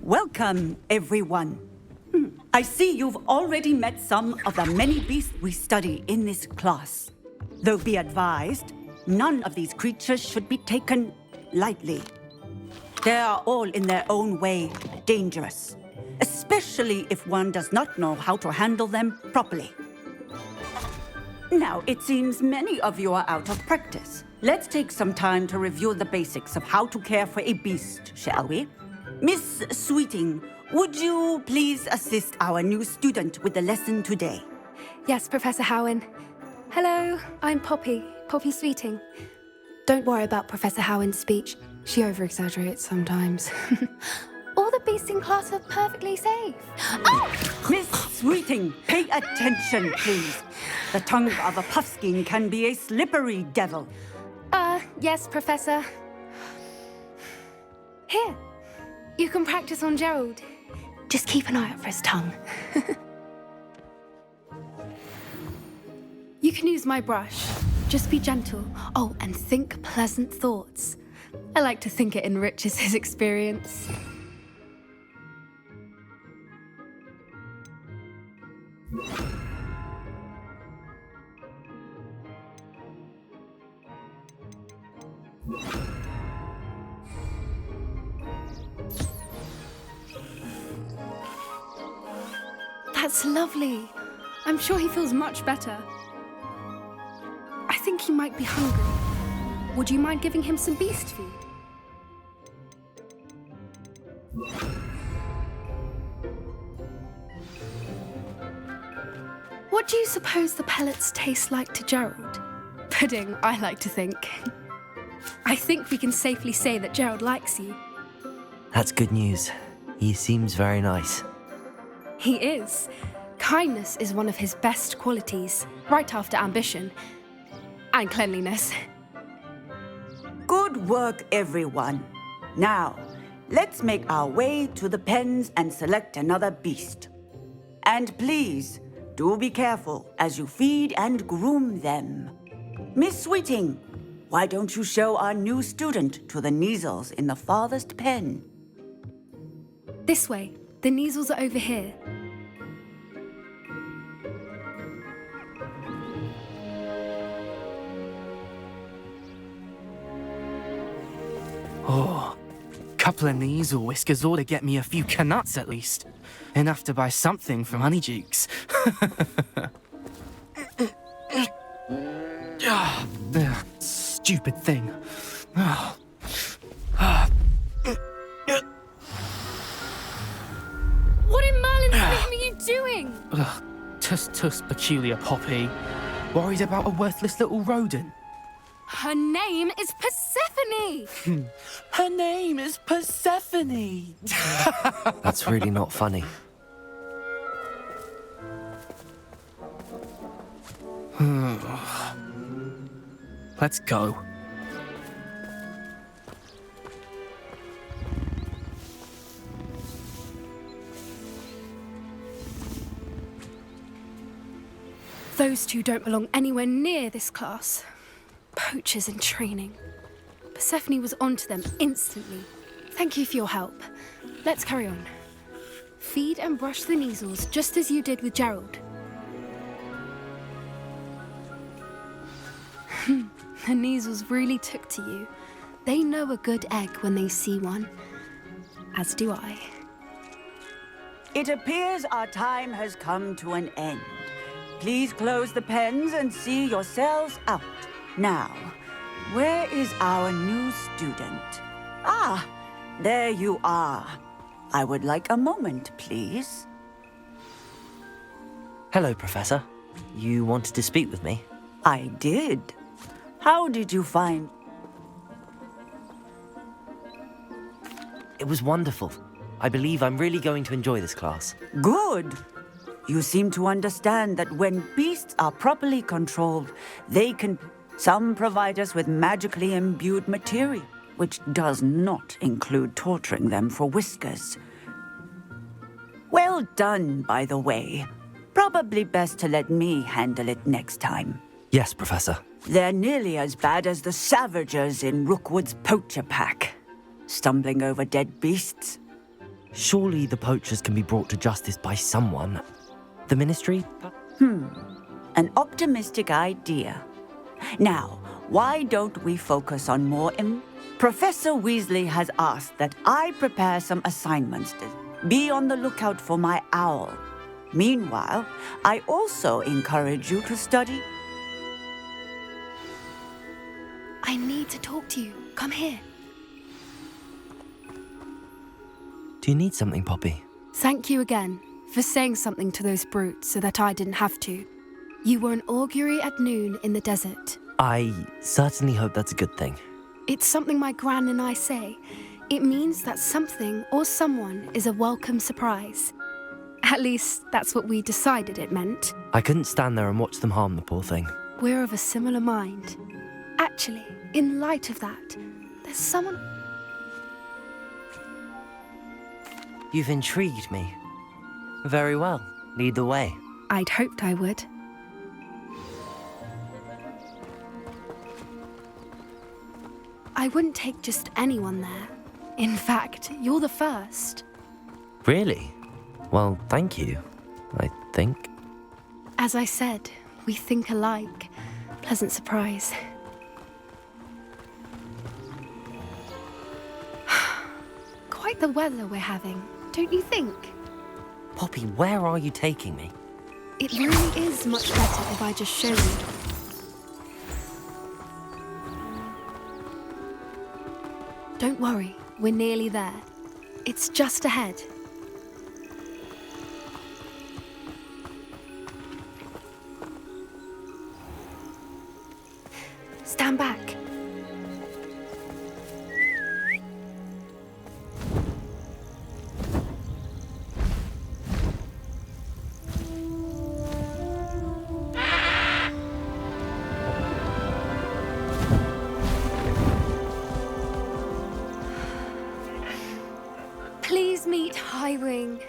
Welcome, everyone. I see you've already met some of the many beasts we study in this class. Though be advised, none of these creatures should be taken lightly. They are all in their own way dangerous, especially if one does not know how to handle them properly. Now, it seems many of you are out of practice. Let's take some time to review the basics of how to care for a beast, shall we? Miss Sweeting, would you please assist our new student with the lesson today? Yes, Professor Howen. Hello, I'm Poppy Sweeting. Don't worry about Professor Howen's speech. She over-exaggerates sometimes. All the beasts in class are perfectly safe. Oh! Miss Sweeting, pay attention, please. The tongue of a puffskein can be a slippery devil. Yes, Professor. Here, you can practice on Gerald. Just keep an eye out for his tongue. You can use my brush. Just be gentle. Oh, and think pleasant thoughts. I like to think it enriches his experience. That's lovely. I'm sure he feels much better. I think he might be hungry. Would you mind giving him some beast food? What do you suppose the pellets taste like to Gerald? Pudding, I like to think. I think we can safely say that Gerald likes you. That's good news. He seems very nice. He is. Kindness is one of his best qualities, right after ambition. And cleanliness. Good work, everyone. Now, let's make our way to the pens and select another beast. And please, do be careful as you feed and groom them. Miss Sweeting, why don't you show our new student to the Neasels in the farthest pen? This way. The Neasels are over here. Oh, couple of Neasel whiskers ought to get me a few canuts at least. Enough to buy something from Honeydukes. Stupid thing. What in Merlin's name are you doing? Tuss, peculiar Poppy. Worried about a worthless little rodent. Her name is Persephone! Her name is Persephone! That's really not funny. Let's go. Those two don't belong anywhere near this class. Poachers in training. Persephone was onto them instantly. Thank you for your help. Let's carry on. Feed and brush the Neasels just as you did with Gerald. The Neasels really took to you. They know a good egg when they see one. As do I. It appears our time has come to an end. Please close the pens and see yourselves out. Now, where is our new student? Ah, there you are. I would like a moment, please. Hello, Professor. You wanted to speak with me? I did. How did you find... It was wonderful. I believe I'm really going to enjoy this class. Good. You seem to understand that when beasts are properly controlled, they can... Some provide us with magically imbued material, which does not include torturing them for whiskers. Well done, by the way. Probably best to let me handle it next time. Yes, Professor. They're nearly as bad as the Savagers in Rookwood's poacher pack. Stumbling over dead beasts. Surely the poachers can be brought to justice by someone. The Ministry? An optimistic idea. Now, why don't we focus on more... Professor Weasley has asked that I prepare some assignments. Be on the lookout for my owl. Meanwhile, I also encourage you to study... I need to talk to you. Come here. Do you need something, Poppy? Thank you again for saying something to those brutes so that I didn't have to. You were an augury at noon in the desert. I certainly hope that's a good thing. It's something my gran and I say. It means that something or someone is a welcome surprise. At least, that's what we decided it meant. I couldn't stand there and watch them harm the poor thing. We're of a similar mind. Actually, in light of that, there's someone... You've intrigued me. Very well. Lead the way. I'd hoped I would. I wouldn't take just anyone there. In fact, you're the first. Really? Well, thank you, I think. As I said, we think alike. Pleasant surprise. Quite the weather we're having, don't you think? Poppy, where are you taking me? It really is much better if I just show you. Don't worry, we're nearly there. It's just ahead. Stand back. Please meet Highwing.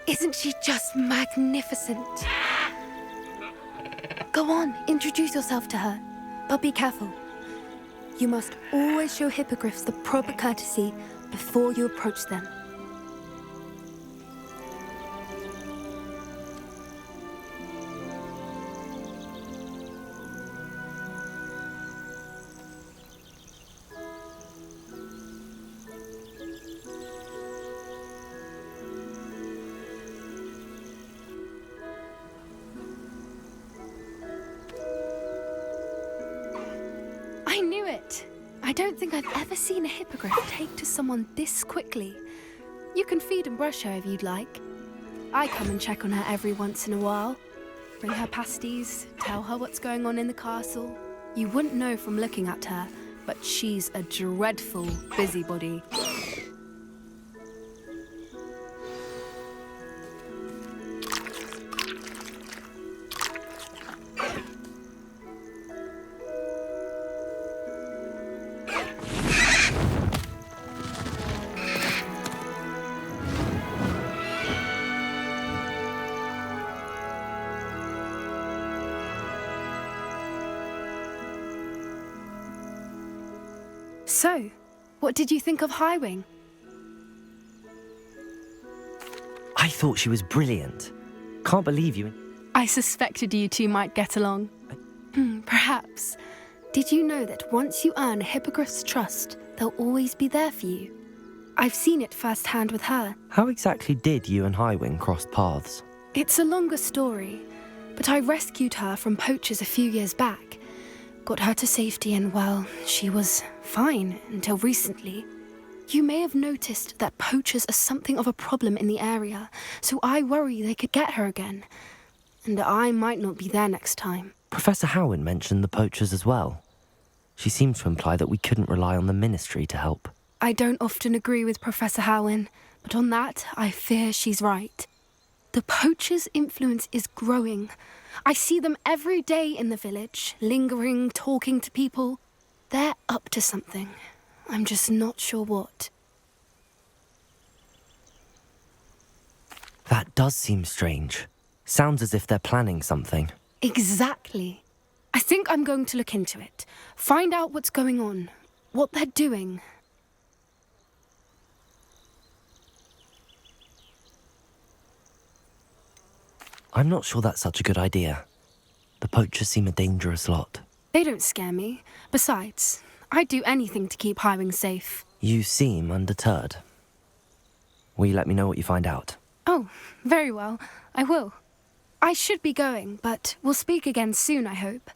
Isn't she just magnificent? Go on, introduce yourself to her. But be careful. You must always show hippogriffs the proper courtesy before you approach them. I knew it! I don't think I've ever seen a hippogriff take to someone this quickly. You can feed and brush her if you'd like. I come and check on her every once in a while. Bring her pasties, tell her what's going on in the castle. You wouldn't know from looking at her, but she's a dreadful busybody. So, what did you think of Highwing? I thought she was brilliant. Can't believe you... I suspected you two might get along. Perhaps. Did you know that once you earn a hippogriff's trust, they'll always be there for you? I've seen it firsthand with her. How exactly did you and Highwing cross paths? It's a longer story, but I rescued her from poachers a few years back. Got her to safety and, well, she was fine until recently. You may have noticed that poachers are something of a problem in the area, so I worry they could get her again. and I might not be there next time. Professor Howin mentioned the poachers as well. She seemed to imply that we couldn't rely on the ministry to help. I don't often agree with Professor Howin, but on that, I fear she's right. The poachers' influence is growing. I see them every day in the village, lingering, talking to people. They're up to something. I'm just not sure what. That does seem strange. Sounds as if they're planning something. Exactly. I think I'm going to look into it. Find out what's going on, what they're doing. I'm not sure that's such a good idea. The poachers seem a dangerous lot. They don't scare me. Besides, I'd do anything to keep Hiring safe. You seem undeterred. Will you let me know what you find out? Oh, very well. I will. I should be going, but we'll speak again soon, I hope.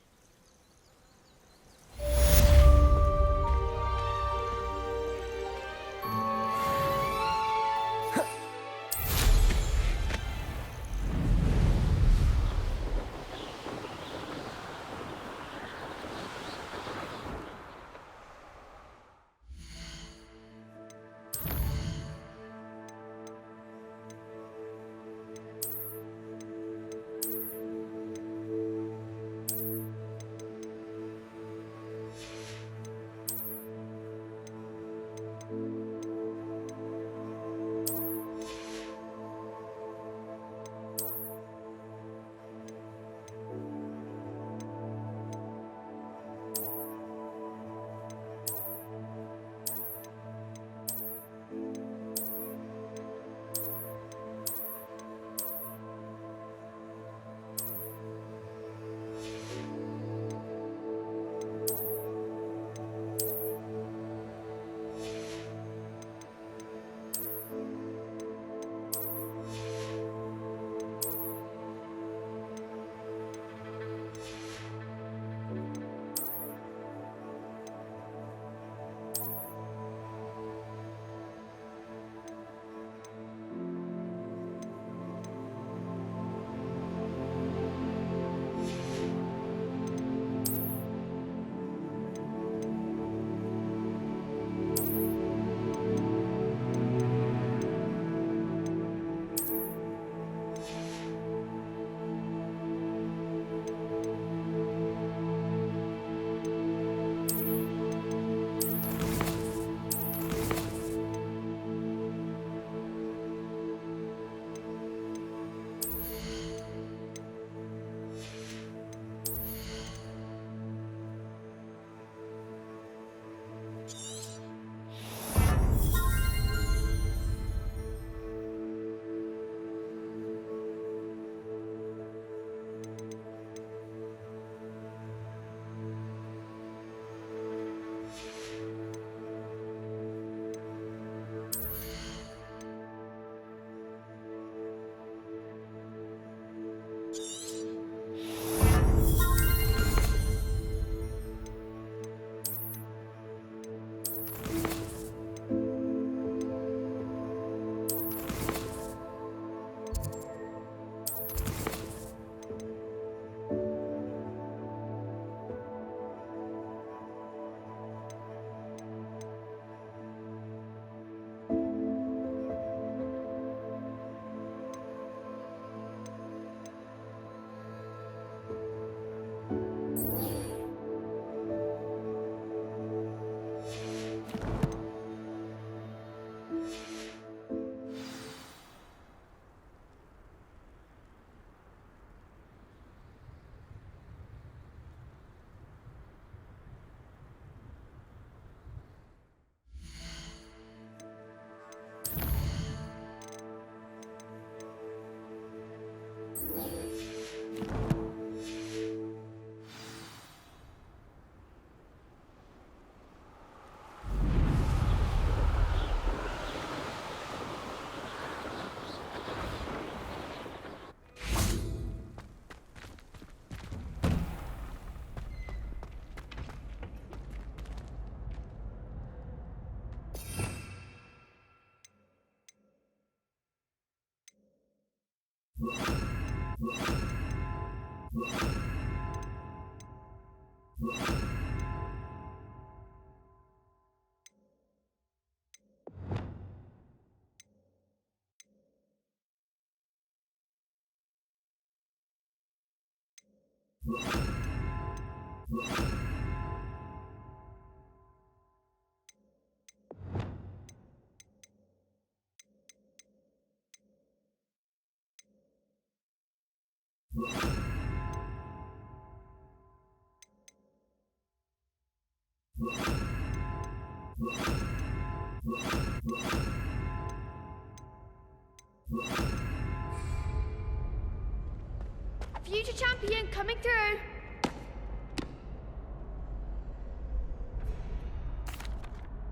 Future champion coming through.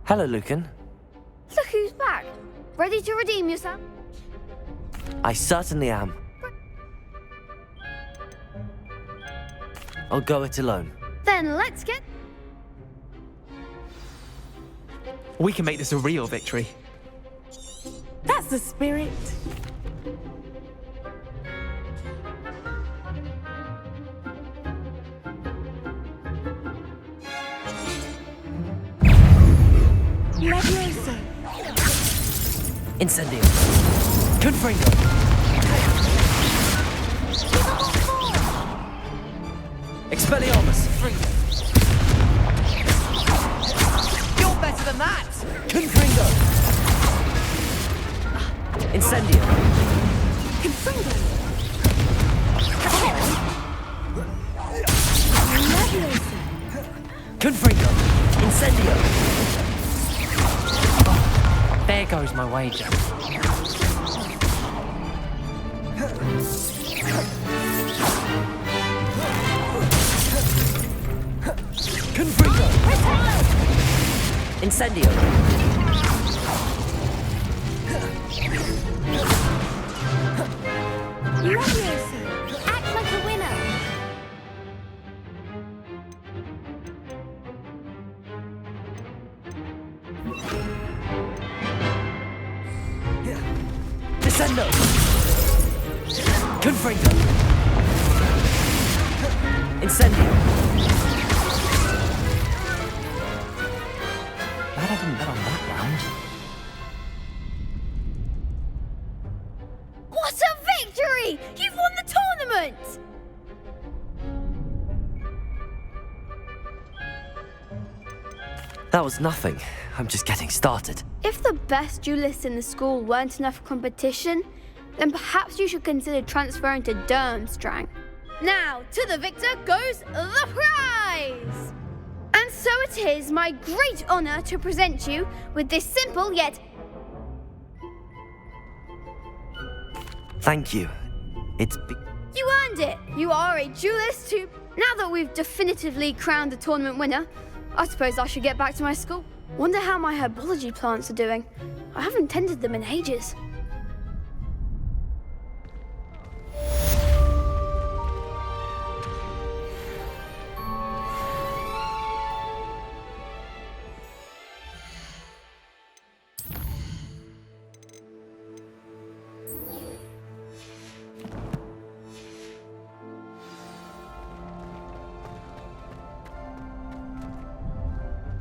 Hello, Lucan. Look who's back. Ready to redeem yourself? I certainly am. I'll go it alone. Then let's get... We can make this a real victory. That's the spirit. Leviosa. Incendio. Confringo. Expelliarmus. Fringo. You're better than that. Confringo. Incendio. Confringo. Leviosa. Confringo. Incendio. There goes my wager. Confringo. Incendio. Leviosa. Act like a winner. Descendo. Confringo. Incendio. Glad I didn't bet on that round. What a victory! You've won the tournament! That was nothing. I'm just getting started. If the best duelists in the school weren't enough competition, then perhaps you should consider transferring to Durmstrang. Now, to the victor goes the prize! And so it is my great honour to present you with this simple yet... Thank you. You earned it! You are a duelist who... Now that we've definitively crowned the tournament winner, I suppose I should get back to my school. Wonder how my herbology plants are doing. I haven't tended them in ages.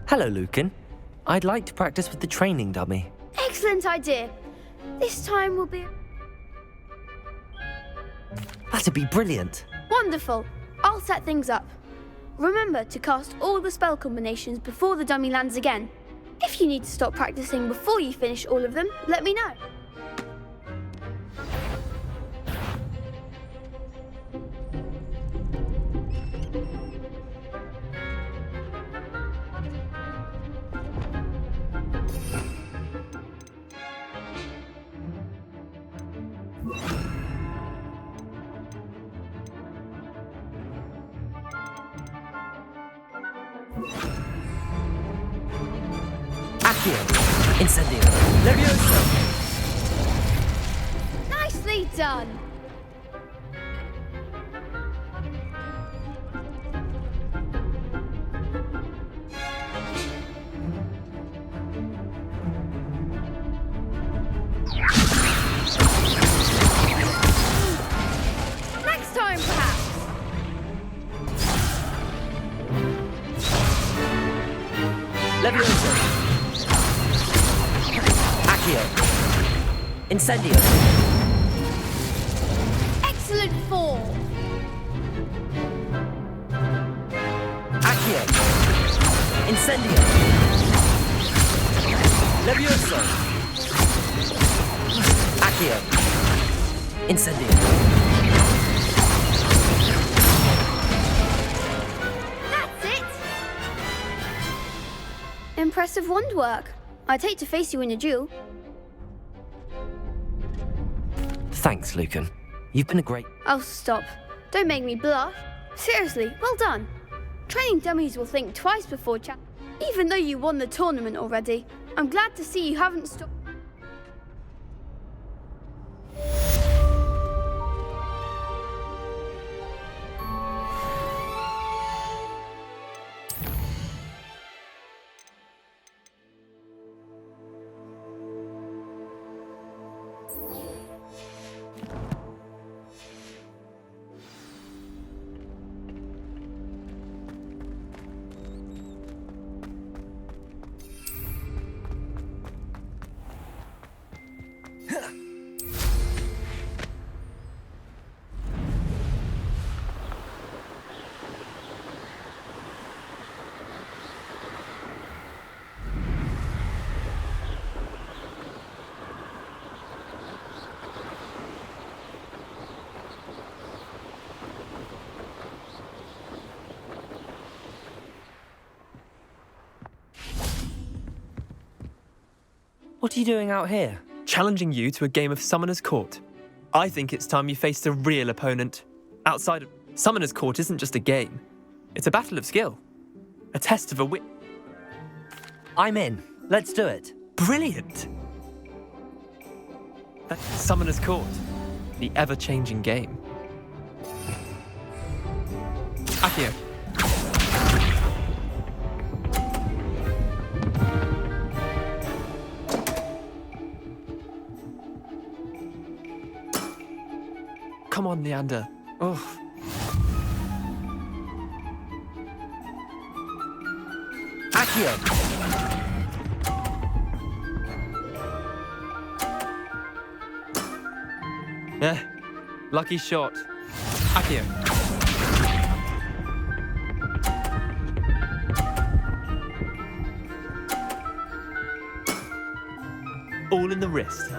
Hello, Lucan. I'd like to practice with the training dummy. Excellent idea. This time will be... That'd be brilliant. Wonderful. I'll set things up. Remember to cast all the spell combinations before the dummy lands again. If you need to stop practicing before you finish all of them, let me know. Incendio. Leviosa. Nicely done. Next time, perhaps. Leviosa. Incendio. Excellent fall. Incendio. Levioso. Accio. Incendio. That's it! Impressive wand work. I'd hate to face you in a duel. Thanks, Lucan. You've been a great... Oh, stop. Don't make me blush. Seriously, well done. Training dummies will think twice before chat. Even though you won the tournament already, I'm glad to see you haven't stopped. What are you doing out here? Challenging you to a game of Summoner's Court. I think it's time you faced a real opponent. Outside of Summoner's Court isn't just a game. It's a battle of skill. A test of a wit. I'm in. Let's do it. Brilliant! That's Summoner's Court. The ever-changing game. Accio. Come on, Leander. Oh. Accio. Lucky shot. Accio. All in the wrist.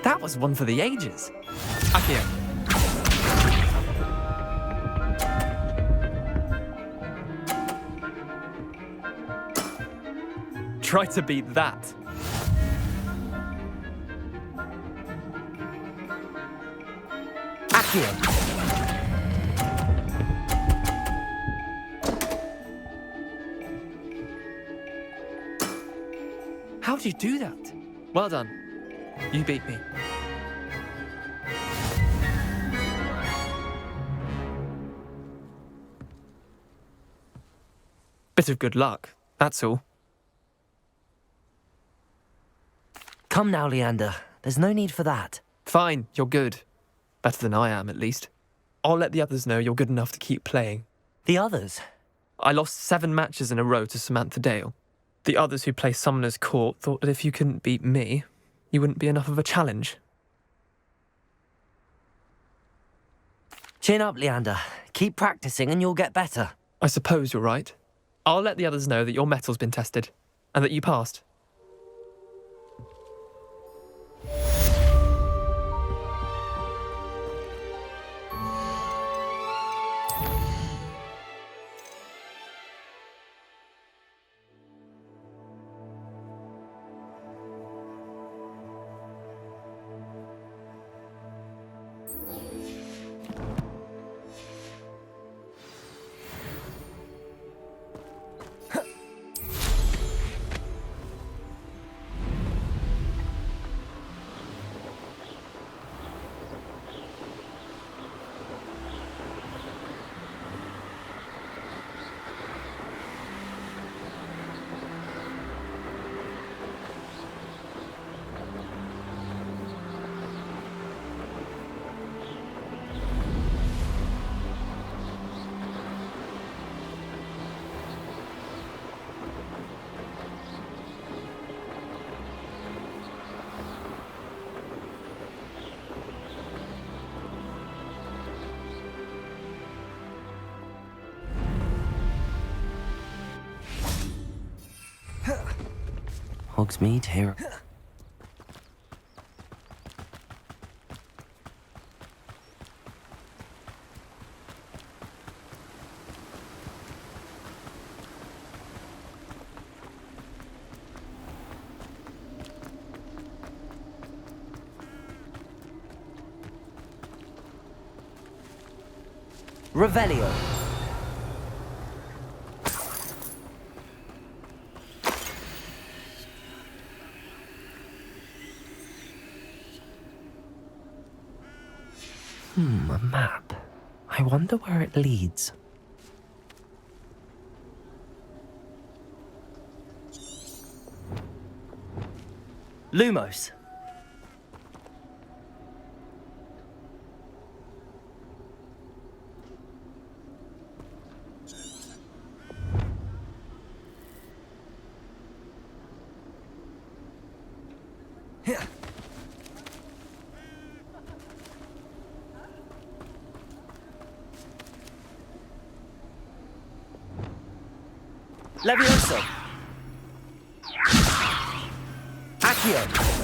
That was one for the ages. Accio. Try to beat that. Accio. How'd you do that? Well done. You beat me. Bit of good luck, that's all. Come now, Leander. There's no need for that. Fine, you're good. Better than I am, at least. I'll let the others know you're good enough to keep playing. The others? I lost 7 matches in a row to Samantha Dale. The others who play Summoner's Court thought that if you couldn't beat me, you wouldn't be enough of a challenge. Chin up, Leander. Keep practicing and you'll get better. I suppose you're right. I'll let the others know that your metal's been tested, and that you passed. Hogsmeade, here. Revelio. A map. I wonder where it leads. Lumos. Levioso. Accio.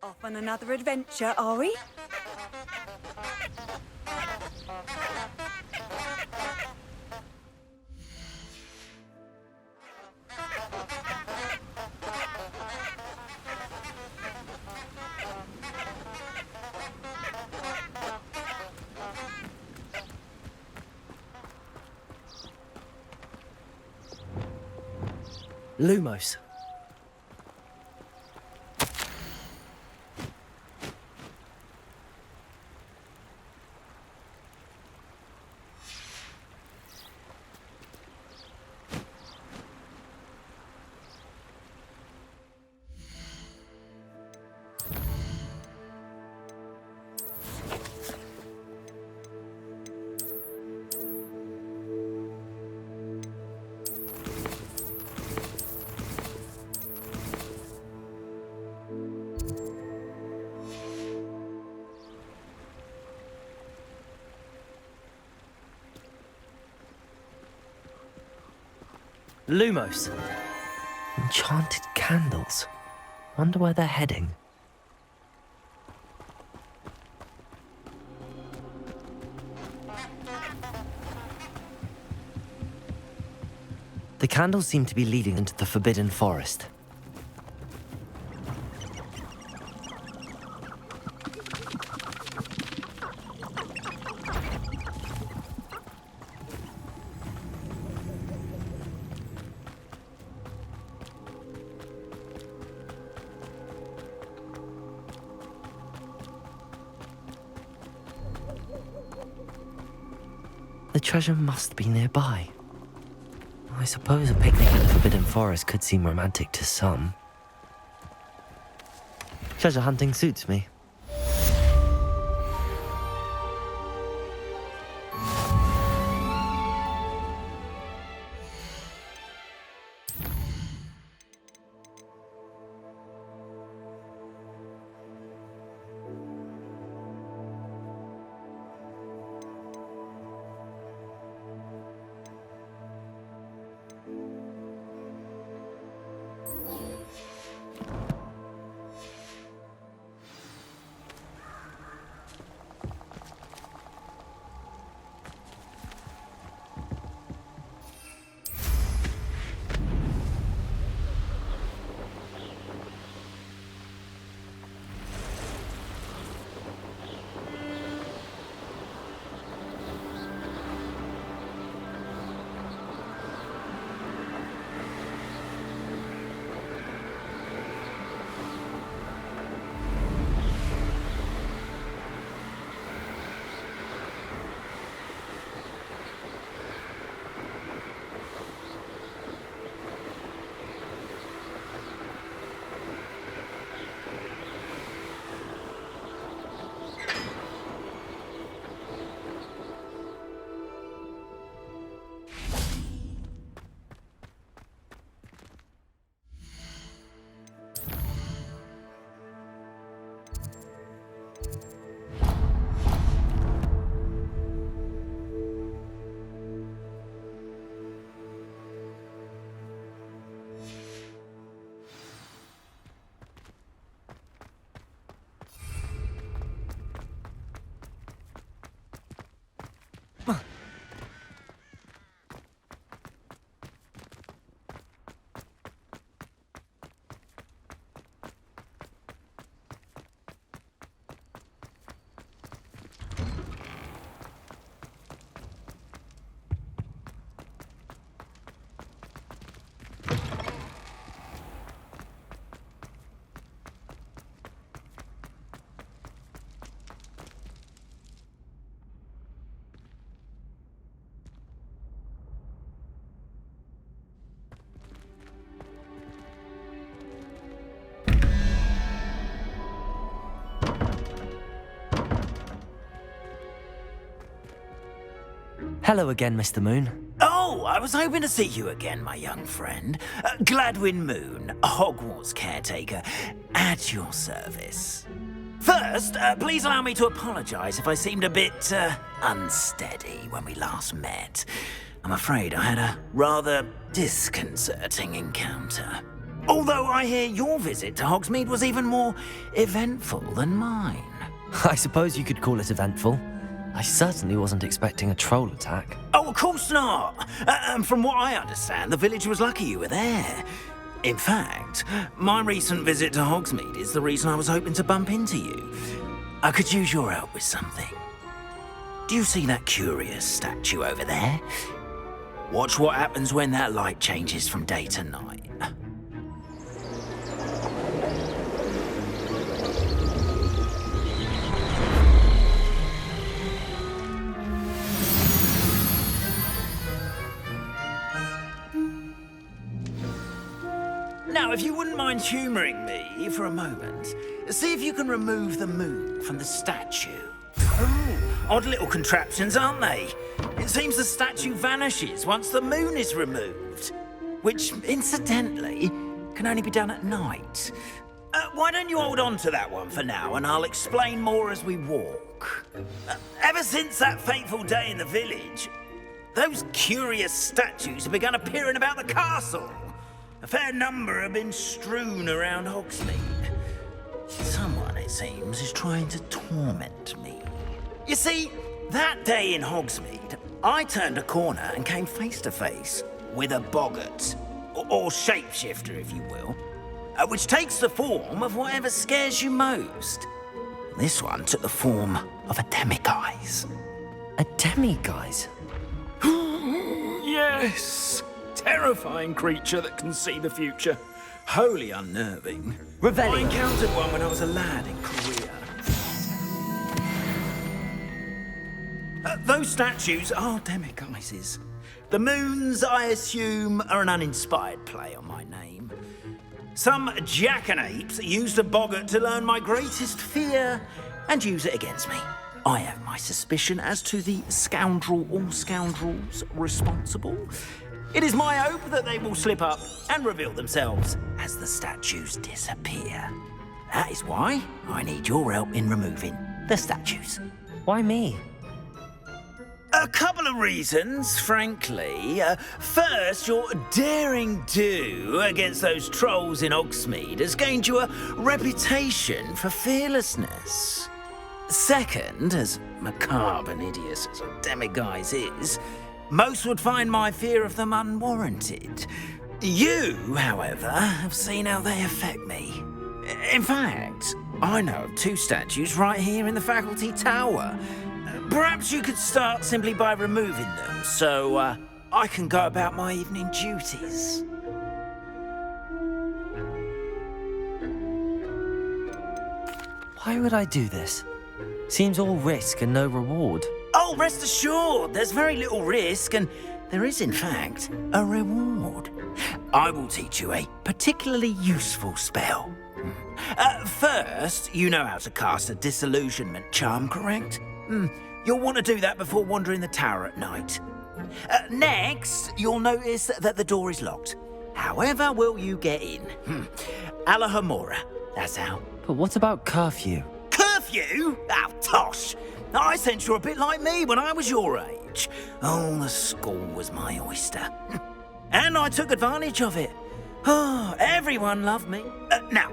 Off on another adventure, are we? Lumos. Lumos. Enchanted candles. Wonder where they're heading. The candles seem to be leading into the Forbidden Forest. The treasure must be nearby. I suppose a picnic in the Forbidden Forest could seem romantic to some. Treasure hunting suits me. Hello again, Mr. Moon. Oh, I was hoping to see you again, my young friend. Gladwin Moon, Hogwarts caretaker, at your service. First, please allow me to apologise if I seemed a bit unsteady when we last met. I'm afraid I had a rather disconcerting encounter. Although I hear your visit to Hogsmeade was even more eventful than mine. I suppose you could call it eventful. I certainly wasn't expecting a troll attack. Oh, of course not. And from what I understand, the village was lucky you were there. In fact, my recent visit to Hogsmeade is the reason I was hoping to bump into you. I could use your help with something. Do you see that curious statue over there? Watch what happens when that light changes from day to night. Now, if you wouldn't mind humouring me for a moment, see if you can remove the moon from the statue. Odd little contraptions, aren't they? It seems the statue vanishes once the moon is removed, which, incidentally, can only be done at night. Why don't you hold on to that one for now, and I'll explain more as we walk. Ever since that fateful day in the village, those curious statues have begun appearing about the castle. A fair number have been strewn around Hogsmeade. Someone, it seems, is trying to torment me. You see, that day in Hogsmeade, I turned a corner and came face to face with a boggart, or shapeshifter, if you will, which takes the form of whatever scares you most. This one took the form of a demiguise. A demiguise? Yes! Terrifying creature that can see the future. Wholly unnerving. I encountered one when I was a lad in Korea. Those statues are demiguises. The moons, I assume, are an uninspired play on my name. Some jackanapes used a boggart to learn my greatest fear and use it against me. I have my suspicion as to the scoundrel or scoundrels responsible. It is my hope that they will slip up and reveal themselves as the statues disappear. That is why I need your help in removing the statues. Why me? A couple of reasons, frankly. First, your daring do against those trolls in Hogsmeade has gained you a reputation for fearlessness. Second, as macabre and hideous as a demiguise is, most would find my fear of them unwarranted. You, however, have seen how they affect me. In fact, I know of two statues right here in the faculty tower. Perhaps you could start simply by removing them, so I can go about my evening duties. Why would I do this? Seems all risk and no reward. Oh, rest assured, there's very little risk, and there is, in fact, a reward. I will teach you a particularly useful spell. First, you know how to cast a disillusionment charm, correct? You'll want to do that before wandering the tower at night. Next, you'll notice that the door is locked. However will you get in? Alahomora, that's how. But what about curfew? Curfew? Oh, tosh. I sense you're a bit like me when I was your age. Oh, the school was my oyster. And I took advantage of it. Oh, everyone loved me. Now,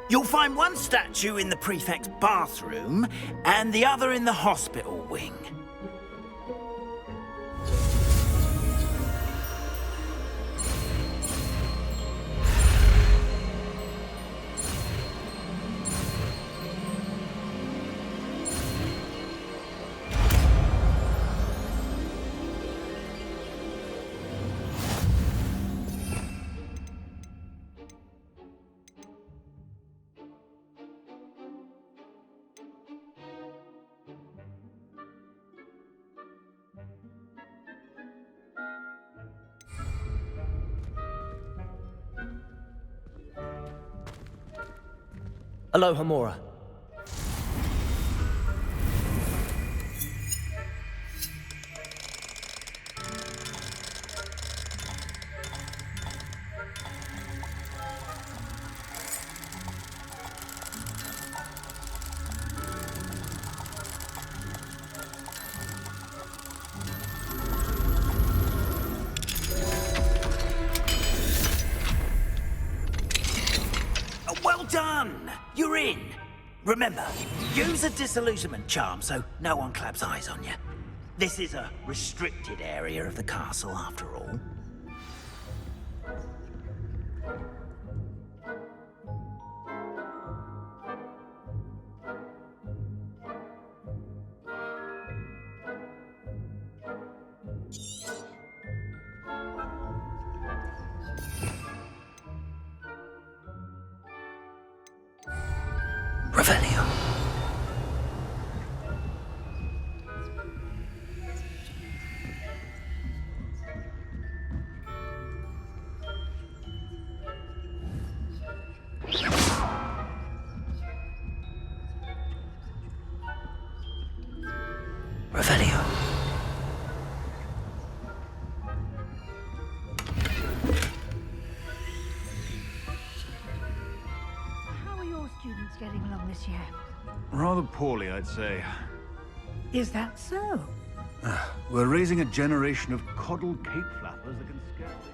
you'll find one statue in the prefect's bathroom and the other in the hospital wing. Alohomora. Well done! You're in. Remember, use a disillusionment charm so no one claps eyes on you. This is a restricted area of the castle, after all. Revelio. year? Rather poorly, I'd say. Is that so? We're raising a generation of coddled cape flappers that can scarcely...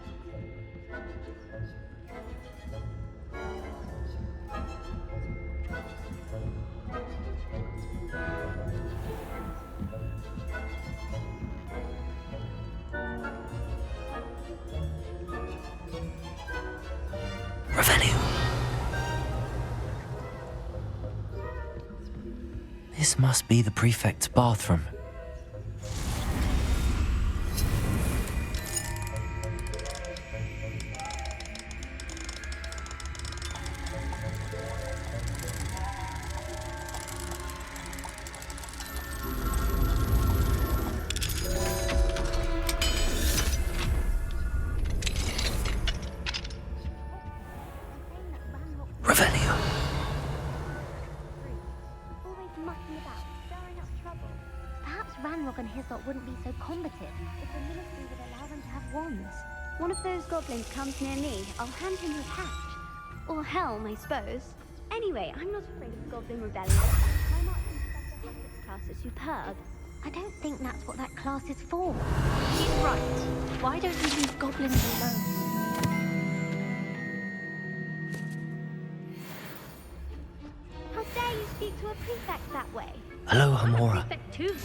This must be the prefect's bathroom. Wouldn't be so combative if the ministry would allow them to have wands. One of those goblins comes near me, I'll hand him his hatch. Or helm, I suppose. Anyway, I'm not afraid of Goblin Rebellion. My Marks and Professor Hogwarts class is superb. I don't think that's what that class is for. He's right. Why don't we leave goblins alone? How dare you speak to a prefect that way? Hello, Hamora. Prefect too.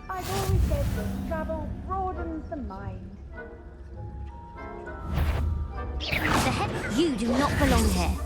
I've always said that travel broadens the mind. The heck? You do not belong here.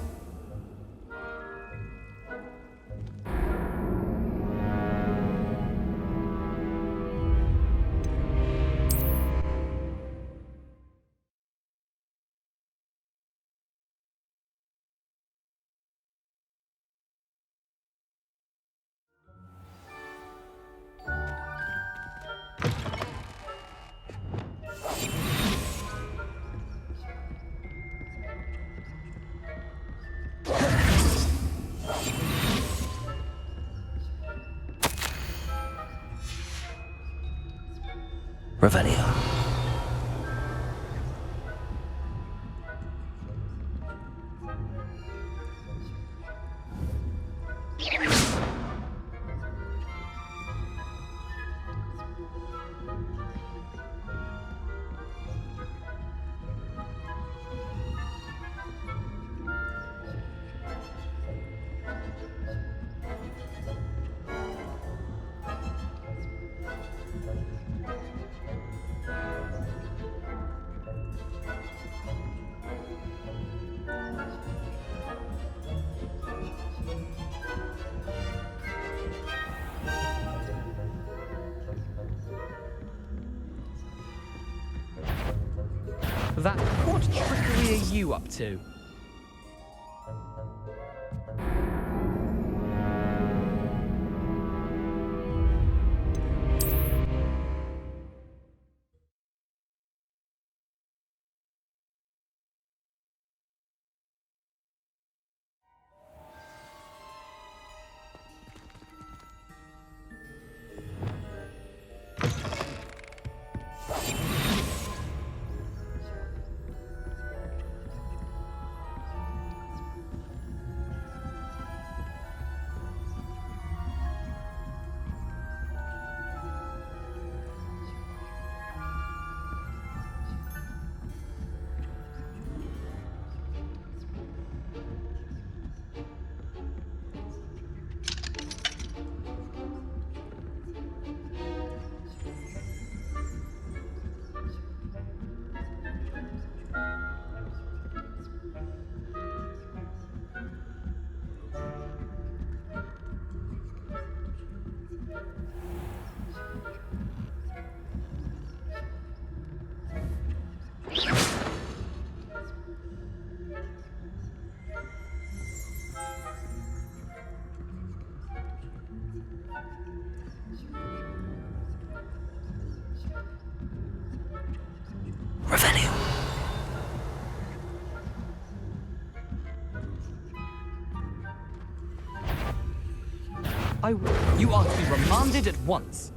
Revelio. What trickery are you up to? I will. You are to be remanded at once.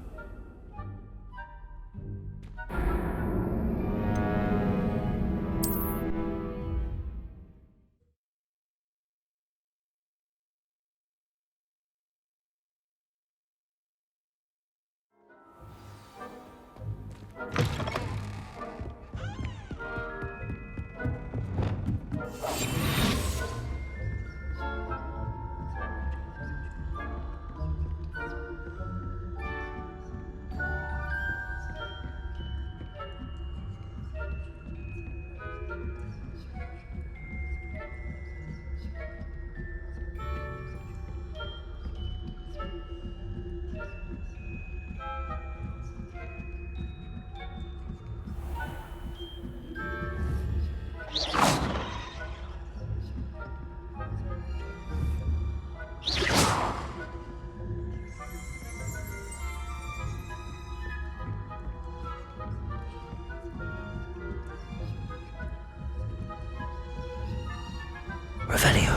Revelio.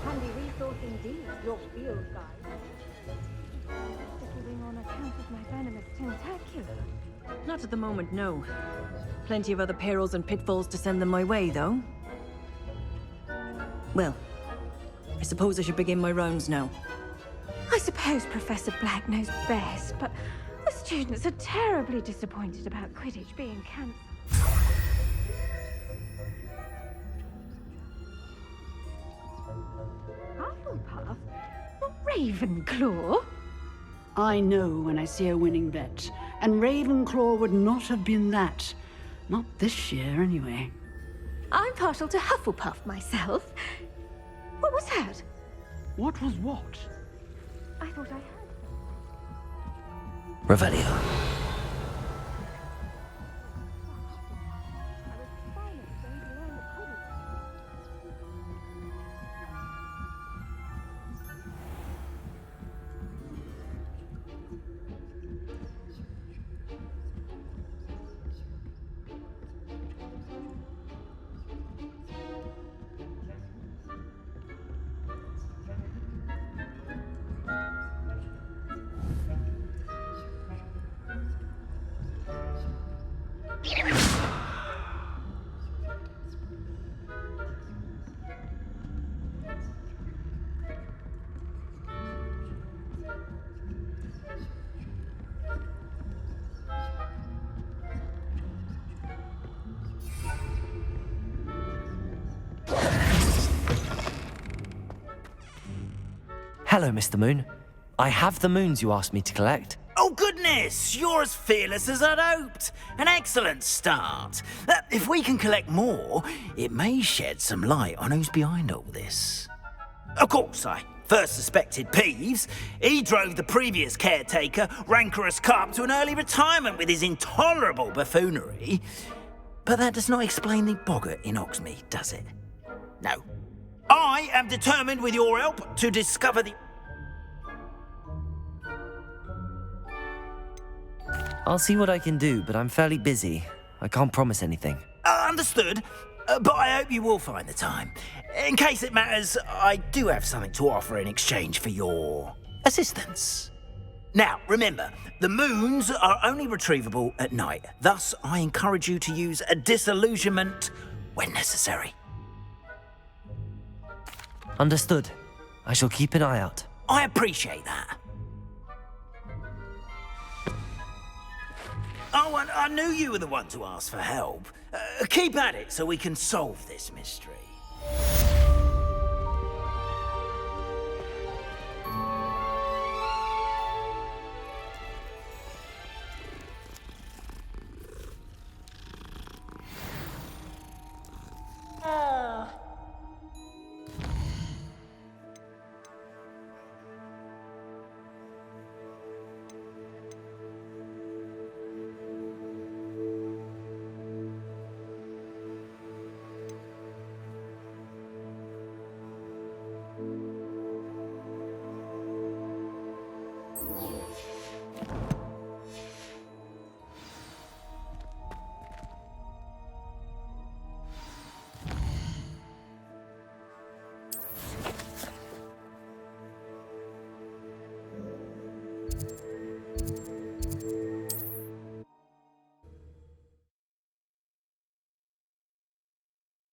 Handy resource indeed, your field guide. Sticking on account of my venomous tentacular. Not at the moment, no. Plenty of other perils and pitfalls to send them my way, though. Well, I suppose I should begin my rounds now. I suppose Professor Black knows best, but the students are terribly disappointed about Quidditch being cancelled. Hufflepuff? Ravenclaw? I know when I see a winning bet, and Ravenclaw would not have been that. Not this year, anyway. I'm partial to Hufflepuff myself. What was that? What was what? I thought I heard. Revelio. Hello, Mr. Moon. I have the moons you asked me to collect. Oh, goodness! You're as fearless as I'd hoped. An excellent start. If we can collect more, it may shed some light on who's behind all this. Of course, I first suspected Peeves. He drove the previous caretaker, rancorous Carp, to an early retirement with his intolerable buffoonery. But that does not explain the boggart in Hogsmeade, does it? No. I am determined, with your help, to discover the... I'll see what I can do, but I'm fairly busy. I can't promise anything. Understood. But I hope you will find the time. In case it matters, I do have something to offer in exchange for your assistance. Now, remember, the moons are only retrievable at night. Thus, I encourage you to use a disillusionment when necessary. Understood. I shall keep an eye out. I appreciate that. Oh, and I knew you were the one to ask for help. Keep at it so we can solve this mystery.